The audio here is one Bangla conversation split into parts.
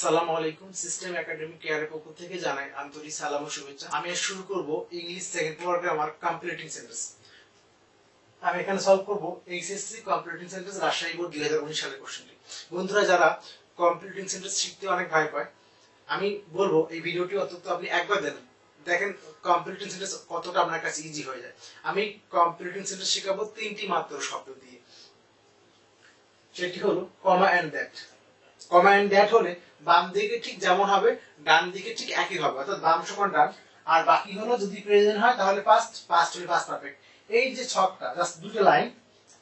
আসসালামু আলাইকুম। সিস্টেম একাডেমি কেয়ারের পক্ষ থেকে জানাই আন্তরিক সালাম ও শুভেচ্ছা। আমি শুরু করব English second programmer completing sentence. আমি এখানে সলভ করব HSC completing sentence Rajshahi board 2019 সালের কোশ্চেনটি। বন্ধুরা যারা কমপ্লিটিং সেন্টেন্স শিখতে অনেক ভয় পায়, আমি বলবো এই ভিডিওটি অন্তত আপনি একবার দেখেন কমপ্লিটিং সেন্টেন্স কতটা আপনার কাছে ইজি হয়ে যায়। আমি কমপ্লিটিং সেন্টেন্স শেখাবো তিনটি মাত্র শব্দ দিয়ে। সেটি হলো comma and that. Comma and that হলে বাম দিকে ঠিক যেমন হবে ডান দিকে ঠিক একই হবে, অর্থাৎ বাম সমান ডান, আর বাকি হলো যদি প্রেজেন্ট হয় তাহলে পাস্ট, পাস্ট হলে পাস্ট পারফেক্ট। এই যে ছকটা জাস্ট দুটো লাইন,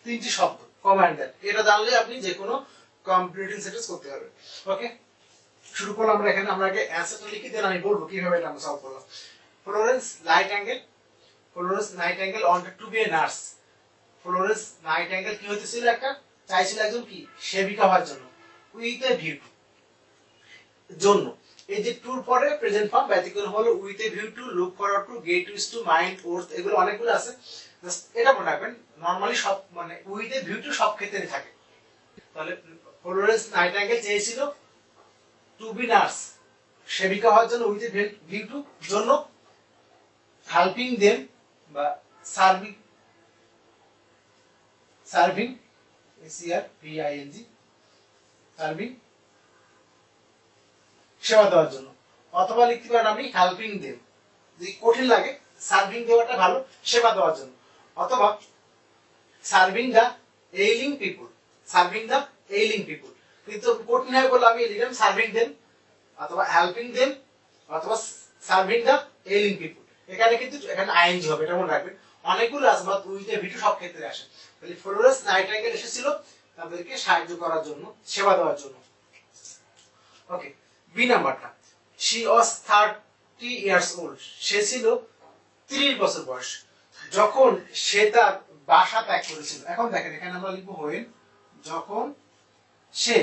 তিনটি শব্দ কমা এন্ড দ্যাট, এটা জানলে আপনি যে কোনো কমপ্লিটিং সেন্টেন্স করতে পারবেন। ওকে, শুরু করলাম। আমরা এখানে আমরা আগে অ্যানসারটা লিখে দেন, আমি বলবো কিভাবে এটা আমরা সলভ করলাম। Florence nightingale wanted to be a nurse. Florence nightingale কি হতেছিল, একটা চাইছিল একজন কি সেবিকা হওয়ার জন্য। উইথ এ ভিউ টু, জন্য এই যে টুর পরে প্রেজেন্ট ফর্ম ব্যতিক্রম হলো with a view to, look forward to, get use to, mind, worth, এগুলো অনেকগুলো আছে। এটা মনে রাখবেন, নরমালি সব মানে উইথ এ ভিউ টু সব ক্ষেত্রে থাকে। তাহলে ফ্লোরেন্স নাইটিঙ্গেল চেয়েছিল টু বি নার্স, সেবিকা হওয়ার জন্য, উইথ এ ভিউ টু, জন্য, হেল্পিং দেম বা সার্ভিং SERVING সার্ভিং, সেবা দেওয়ার জন্য। অথবা লিখতে পারেন আপনি হেল্পিং দেম, যদি কঠিন লাগে সার্ভিং দেওয়াটা ভালো, সেবা দেওয়ার জন্য। অথবা সার্ভিং দ্য এইলিং পিপল, কিন্তু কঠিন হয় বলে আমি লিখলাম সার্ভিং দেম, অথবা হেল্পিং দেম, অথবা সার্ভিং দ্য এইলিং পিপল। এখানে কিন্তু এখানে আইএনজি হবে, এটা মনে রাখবেন। অনেকগুলো আছে, বাট উইথ এ ভিউ সব ক্ষেত্রে আসে। তাহলে ফ্লোরেন্স নাইটিঙ্গেল এসেছিল তাদেরকে সাহায্য করার জন্য, সেবা দেওয়ার জন্য। ওকে, বি নাম্বারটা, শি ওয়াজ 30 ইয়ার্স ওল্ড, সে ছিল 30 বছর বয়স যখন সে তার বাসা ত্যাগ করেছিল। এখন দেখেন এখানে আমরা লিখবো হোয়েন, যখন সে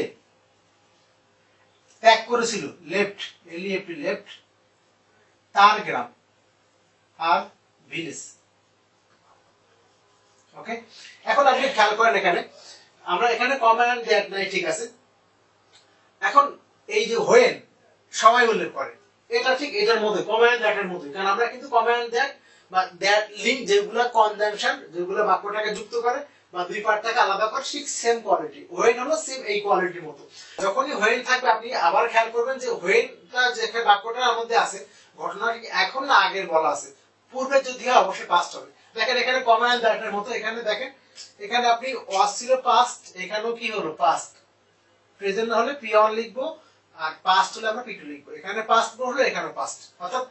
ত্যাগ করেছিল, লেফট, লেফট, তার গ্রাম, আর ভিলেজ। ওকে, এখন আপনি খেয়াল করেন এখানে আমরা এখানে কমা এন্ড দ্যাট নাই, ঠিক আছে। এখন এই যে হোয়েন সময় উল্লেখ করে, এটা ঠিক এটার মধ্যে কমা এন্ড দ্যাটের মধ্যে, কারণ আমরা কিন্তু কমা এন্ড দ্যাট বা দ্যাট লিংক যেগুলো কনজাংশন, যেগুলো বাক্যটাকে যুক্ত করে বা দুই পার্টটাকে আলাদা করে, ঠিক সেম কোয়ালিটি। হোয়েন হলো সেম এই কোয়ালিটির মতো। যখনই হোয়েন থাকবে আপনি আবার খেয়াল করবেন যে হোয়েনটা যে বাক্যটার মধ্যে আছে, ঘটনাটি এখন না আগের বলা আছে, পূর্বে যদি হয় অবশ্যই পাস্ট হবে। দেখেন এখানে কমা এন্ড দ্যাটের মতো, এখানে দেখেন এখানে আপনি ওয়াজ ছিল পাস্ট, এখানেও কি হলো পাস্ট। প্রেজেন্ট হলে P1 লিখবো, আর পাস্ট হলে আমরা P2 লিখবো। এখানে পাস্ট হলো, এখানেও পাস্ট। অর্থাৎ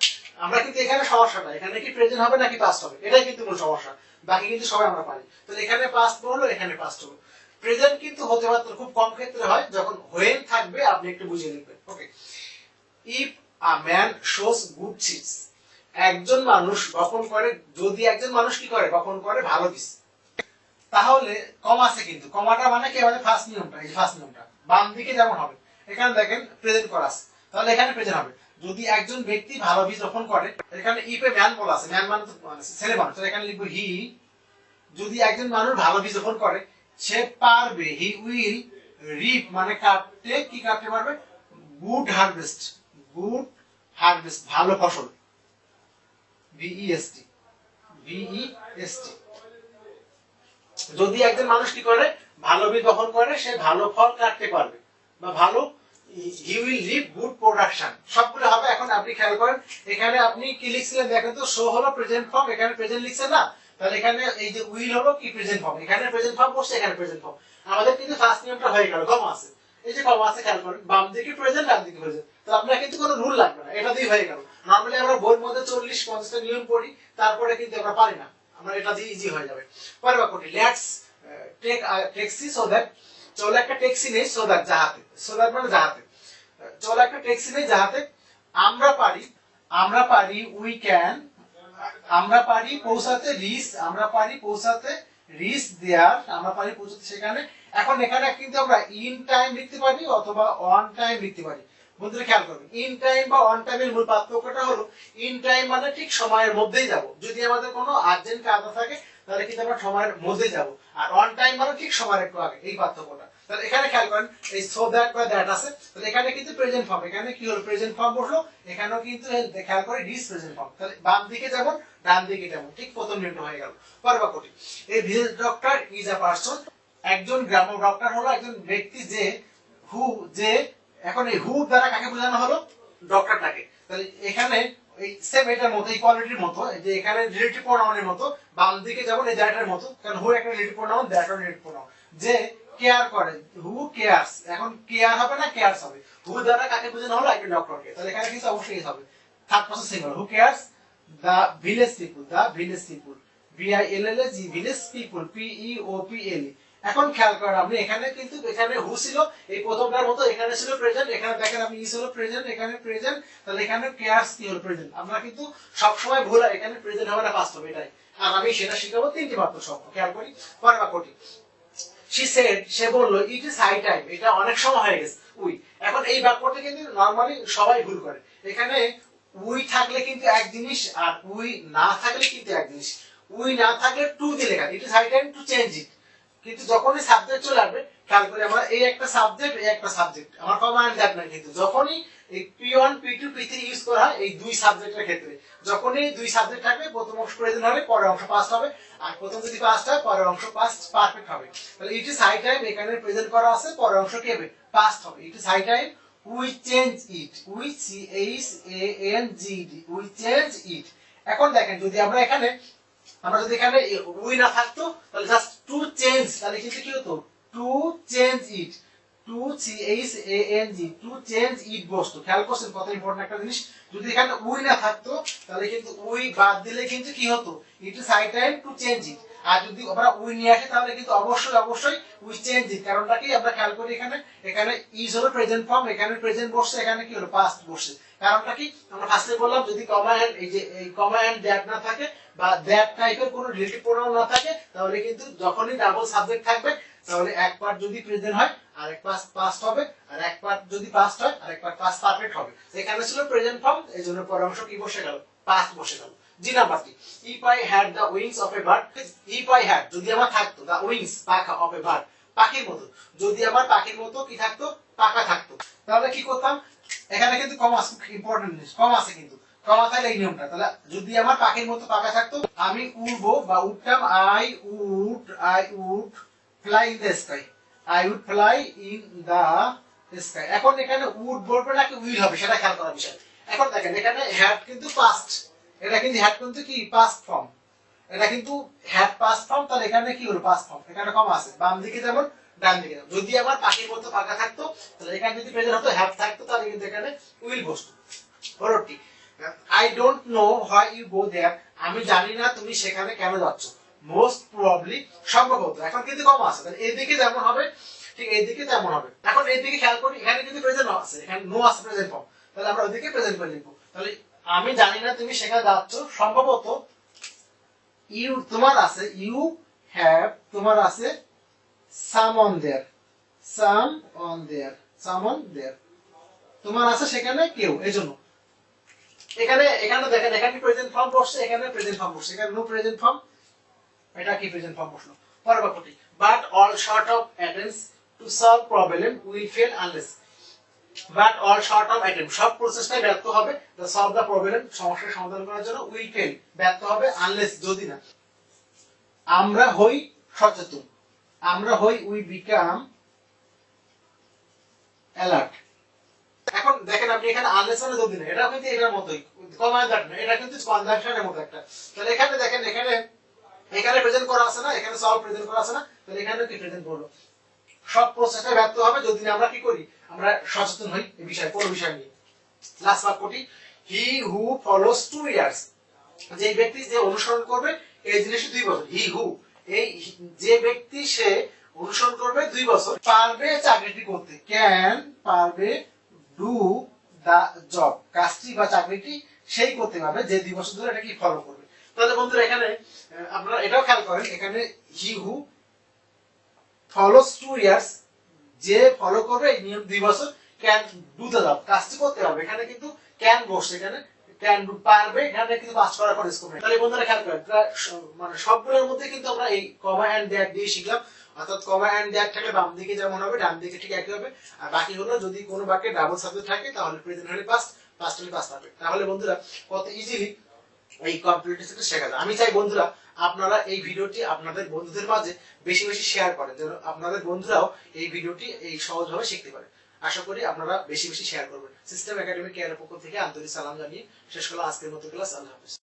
আমরা কিন্তু এখানে সমস্যাটা এখানে কি প্রেজেন্ট হবে নাকি পাস্ট হবে, এটাই কিন্তু মূল সমস্যা। বাকি কিন্তু সবাই আমরা পারি। তাহলে এখানে পাস্ট হলো, এখানে পাস্ট হলো। প্রেজেন্ট কিন্তু হতে পারে, খুব কম ক্ষেত্রে হয়, যখন হোয়েন থাকবে আপনি একটু বুঝিয়ে লিখবেন। Okay, if a man sows good seeds, একজন মানুষ বপন করে, যদি একজন মানুষ কি করে বপন করে ভালো বীজ, তাহলে কমা আছে, কিন্তু কমাটা মানে কি আমাদের ফার্স্ট নিয়মটা, এই ফার্স্ট নিয়মটা বাম দিকে যেমন হবে, এখানে দেখেন প্রেজেন্ট করা আছে, তাহলে এখানে প্রেজেন্ট হবে। যদি একজন ব্যক্তি ভালো বীজ রোপণ করে, এখানে ইফ এ ম্যান বলা আছে, ম্যান মানে ছেলে মানুষ, এখানে লিখবো হি। যদি একজন মানুষ ভালো বীজ রোপণ করে, সে পারবে, হি উইল রিপ মানে কাটতে, কি কাটতে পারবে, গুড হারভেস্ট, ভালো ফসল, VEST। যদি একজন মানুষ কি করে ভালো বীজ বপন করে, সে ভালো ফল কাটতে পারবে বা ভালো, he will reap good production, সবগুলো হবে। এখন আপনি খেয়াল করেন এখানে আপনি কি লিখছিলেন, দেখেন তো, শো হলো প্রেজেন্ট ফর্ম, এখানে প্রেজেন্ট লিখছেন না, তাহলে এখানে এই যে উইল হলো কি প্রেজেন্ট ফর্ম, এখানে প্রেজেন্ট ফর্ম বসছে, এখানে প্রেজেন্ট ফর্ম। আমাদের কিন্তু ফার্স্ট নিয়মটা হয়ে গেল, কমা আছে, এই যে কমা আছে, খেয়াল করেন বাম দিকে প্রেজেন্ট, ডান দিকে প্রেজেন্ট। তো আপনার কিন্তু কোনো রুল লাগবে না, এটা দিয়ে হয়ে গেল। নরমালি আমরা বইয়ের মধ্যে 40-50টা নিয়ম পড়ি, তারপরে কিন্তু আমরা পারি না, আমরা এটা দিয়ে ইজি হয়ে যাবে। পরের বাক্যটি, let's take a taxi so that, চলো একটা ট্যাক্সি নেই, সো দ্যাট যাহাতে, সো দ্যাট মানে যাহাতে, চলো একটা ট্যাক্সি নেই যাহাতে আমরা পারি উই ক্যান, আমরা পারি পৌঁছাতে, রিচ দেয়ার, আমরা পারি পৌঁছাতে সেখানে। এখন এখানে কিন্তু আমরা ইন টাইম লিখতে পারি অথবা অন টাইম লিখতে পারি। বন্ধুরা খেয়াল করবেন, ইন টাইম বা অন টাইমের মূল পার্থক্যটা হলো, ইন টাইম মানে ঠিক সময়ের মধ্যেই যাব। যদি আমাদের কোনো আর্জেন্ট কাজ থাকে তাহলে কিন্তু আমরা সময়ের মধ্যে যাব, আর অন টাইম মানে ঠিক সময়ের একটু আগে, এই পার্থক্যটা। তাহলে এখানে খেয়াল করেন এই সো দ্যাট বা দ্যাট আছে, তাহলে এখানে কিন্তু প্রেজেন্ট ফর্ম, এখানে কি হলো প্রেজেন্ট ফর্ম বসলো, এখানেও কিন্তু খেয়াল করে ডিস প্রেজেন্ট ফর্ম। তাহলে বাম দিকে যেমন ডান দিকে যেমন, ঠিক প্রথম নিয়মটা হয়ে গেল। পরবর্তী, এই village doctor is a person, একজন গ্রাম্য ডক্টর হলো একজন ব্যক্তি যে, হু যে, এখন এই হু দ্বারা কাকে বোঝানো হলো, ডক্টরটাকে। তাহলে এখানে এই সেম এটার মতো ইকুয়ালিটির মতো, যে এখানে রিলেটিভ প্রোনাউনের মতো বাম দিকে যেমন এই দ্যাটের মতো, কারণ হু একটা relative pronoun, that relative pronoun, যে কেয়ার করে, হু কেয়ারস, এখন কেয়ার হবে না কেয়ারস হবে, হু দ্বারা কাকে বোঝানো হলো, একজন ডক্টরকে। তাহলে এখানে কিন্তু অবশ্যই হবে third person singular, who cares the village people, the village people, VILLAG village people, PEOPLE। এখন খেয়াল করেন আপনি, এখানে কিন্তু এখানে হু ছিল এই প্রথমটার মতো, এখানে ছিল প্রেজেন্ট, এখানে দেখেন আপনি ইজ হলো প্রেজেন্ট, এখানে প্রেজেন্ট, তাহলে এখানে কেয়ারস কি হলো প্রেজেন্ট। আমরা কিন্তু সব সময় ভুল হয়, এখানে প্রেজেন্ট হবে না পাস্ট হবে, এটাই। আর আমি সেটা শিখাবো তিনটি মাত্র শব্দ, খেয়াল করি। পরবর্তী, she said, সে বলল, it is high time, এটা অনেক সময় হয়ে গেছে, উই। এখন এই বাক্যটা কিন্তু নরমালি সবাই ভুল করে, এখানে উই থাকলে কিন্তু এক জিনিস, আর উই না থাকলে কিন্তু এক জিনিস। উই না থাকলে টু দিয়ে লেখা, it is high time to change it, কিন্তু যখনই সাবজেক্ট চলে আসবে, খেয়াল করে আমার এই একটা সাবজেক্ট, এই একটা সাবজেক্ট, আমার কমান্ড দ্যাট না, কিন্তু যখনই এই P1 P2 P3 ইউজ করা হয় এই দুই সাবজেক্টের ক্ষেত্রে, যখনই দুই সাবজেক্ট থাকবে প্রথম অংশ প্রেজেন্ট হবে, পরের অংশ পাস্ট হবে, আর প্রথম যদি পাস্ট হয় পরের অংশ পাস্ট পারফেক্ট হবে। তাহলে ইট ইজ হাই টাইম, এখানে প্রেজেন্ট করা আছে, পরের অংশ কি হবে, পাস্ট হবে। It is high time we change it, we CHANGED, we change it. এখন দেখেন যদি আমরা এখানে, আমরা যদি এখানে উই না থাকতো, তাহলে জাস্ট টু চেঞ্জ, তাহলে কিন্তু কি হতো, to change it, to CHANG, to change it বসতো। খেয়াল করছেন কত ইম্পর্টেন্ট একটা জিনিস। যদি এখানে উই না থাকতো, তাহলে কিন্তু উই বাদ দিলে কিন্তু কি হতো, it is high time to change it. আর যদি আমরা উই নিয়ে আসি, তাহলে কিন্তু অবশ্যই অবশ্যই উই চেঞ্জ ইট। কারণটা কি, আমরা খেয়াল করি এখানে, এখানে ইজ হলো প্রেজেন্ট ফর্ম, এখানে প্রেজেন্ট বসছে, এখানে কি হলো পাস্ট বসছে। কারণটা কি, আমরা ফার্স্টে বললাম যদি কমা এন্ড, এই যে এই কমা এন্ড দ্যাট না থাকে, বা দ্যাট টাইপের কোনো রিলেটিভ প্রোনাউন না থাকে, তাহলে কিন্তু যখনই ডাবল সাবজেক্ট থাকবে, তাহলে এক পার্ট যদি প্রেজেন্ট হয় আর এক পার্ট পাস্ট হবে, আর এক পার্ট যদি পাস্ট হয় আর এক পার্ট পাস্ট পারফেক্ট হবে। এখানে ছিল প্রেজেন্ট ফর্ম, এইজন্য পরের অংশ কি বসে গেল, পাস্ট বসে গেল। জি নাম্বারটি, if I had the wings of a bird, if I had যদি আমার থাকতো, দ্য উইংস পাখা, অফ এ বার্ড পাখির মতো, যদি আমার পাখির মতো কি থাকতো, পাখা থাকতো, তাহলে কি করতাম, এখানে কিন্তু কম আছে, ইম্পর্টেন্ট জিনিস কম আছে, কিন্তু কমা থাকলে এই নিয়মটা, তাহলে যদি আমার পাখির মতো পাখা থাকতো, আমি উড়বো বা উঠতাম, I would fly in the sky, I would fly in the sky. এখন এখানে উড বলবে নাকি উইল হবে, সেটা খেয়াল করার বিষয়। এখন দেখেন এখানে হ্যাড কিন্তু পাস্ট, এটা কিন্তু হ্যাড কিন্তু কি পাস্ট ফর্ম, এটা কিন্তু হ্যাড পাস্ট ফর্ম, তাহলে এখানে কি হলো পাস্ট ফর্ম, এখানে কম আছে, বাম দিকে যেমন ডান দিকে যেমন। যদি আমার পাখির মতো পাখা থাকতো, তাহলে এখানে যদি প্রেজেন্ট হতো হ্যাভ থাকতো, তাহলে কিন্তু এখানে উইল বসতো। পরবর্তী, I don't know why you go there, আমি জানি না তুমি সেখানে কেন যাচ্ছ, মোস্ট প্রবাবলি সম্ভবত, এখন কিন্তু কম আছে, তাহলে এইদিকে যেমন হবে ঠিক এইদিকে তেমন হবে। এখন এইদিকে খেয়াল করি, এখানে কিন্তু প্রেজেন্ট আছে, এখানে নো আছে প্রেজেন্ট ফর্ম, তাহলে আমরা ওইদিকে প্রেজেন্ট করে লিখবো। তাহলে আমি জানি না তুমি সেখানে যাচ্ছ, সম্ভবত ইউ তোমার আছে, ইউ হ্যাভ তোমার আছে, সামন দেয়ার, সামন দেয়ার, সামন দেয়ার, তোমার আছে সেখানে কেউ, এজন্য এখানে, এখানে দেখেন এখানে প্রেজেন্ট ফর্ম বসছে, এখানে প্রেজেন্ট ফর্ম বসছে, এখানে নো প্রেজেন্ট ফর্ম, এটা কি প্রেজেন্ট ফর্ম বসলো। পরবর্তী, but all short of attempts to solve problem will fail unless, but all short of attempt, সব প্রচেষ্টায় ব্যর্থ হবে, টু সলভ দ্য প্রবলেম, সমস্যার সমাধান করার জন্য, উইল ফেল ব্যর্থ হবে, আনলেস যদি না, আমরা হই সচেতন, আমরা হই উই বিকাম অ্যালার্ট। এখন দেখেন আপনি এখানে আনলেস মানে যদি না, এটা কিন্তু এটার মতোই, কমান্ড দ্যাট না, এটা কিন্তু কনজাংশনের মতো একটা। তাহলে এখানে দেখেন, এখানে এখানে প্রেজেন্ট করা আছে না, এখানে সলভ প্রেজেন্ট করা আছে না, তাহলে এখানে কি প্রেজেন্ট করলো, সব প্রসেসটা ব্যর্থ হবে যদি না আমরা কি করি, আমরা সচেতন হই এই বিষয়ে, কোন বিষয় নিয়ে। লাস্ট বাক্যটি, হি হু ফলোস 2 ইয়ার্স, যে ব্যক্তি যে অনুসরণ করবে এই জিনিস 2 বছর, হি হু, এই যে ব্যক্তি সে অনুসরণ করবে 2 বছর, পারবে চাকরিটি করতে, ক্যান পারবে, ডু দা জব, কাজটি বা চাকরিটি সেই করতে পারবে যে 2 বছর ধরে এটাকে ফলো করবে। তাহলে বন্ধুরা এখানে আপনারা এটাও খেয়াল করেন, এখানে হি হু ফলোস 2 ইয়ার্স, যে ফলো করবে এই নিয়ম 2 বছর, ক্যান ডু দা জব, কাজটি করতে পারবে, এখানে কিন্তু ক্যান বসছে, এখানে ক্যান ডু পারবে, এখানে কিন্তু পাস করার কোনো স্কোপ নেই। তাহলে বন্ধুরা খেয়াল করেন, প্রায় মানে সবগুলোর মধ্যে কিন্তু আমরা এই কমা এন্ড দ্যাট দিয়ে শিখলাম। অর্থাৎ কমা এন্ড দ্যাট থাকলে বাম দিকে যেমন হবে ডান দিকে ঠিক একই হবে। আর বাকি হলো যদি কোনো বাক্যে ডাবল সাবজেক্ট থাকে তাহলে প্রেজেন্ট হলে পাস্ট, পাস্ট হলে পাস্ট পারফেক্ট। তাহলে বন্ধুরা কত ইজিলি এই কম্পিউটার শেখা যায়। আমি চাই বন্ধুরা আপনারা এই ভিডিওটি আপনাদের বন্ধুদের মাঝে বেশি বেশি শেয়ার করেন, যেন আপনাদের বন্ধুরাও এই ভিডিওটি এই সহজভাবে শিখতে পারে। আশা করি আপনারা বেশি বেশি শেয়ার করবেন। সিস্টেম একাডেমি কেয়ারের পক্ষ থেকে আন্তরিক সালাম জানিয়ে শেষ করলাম আজকের মতো ক্লাস। আল্লাহ হাফেজ।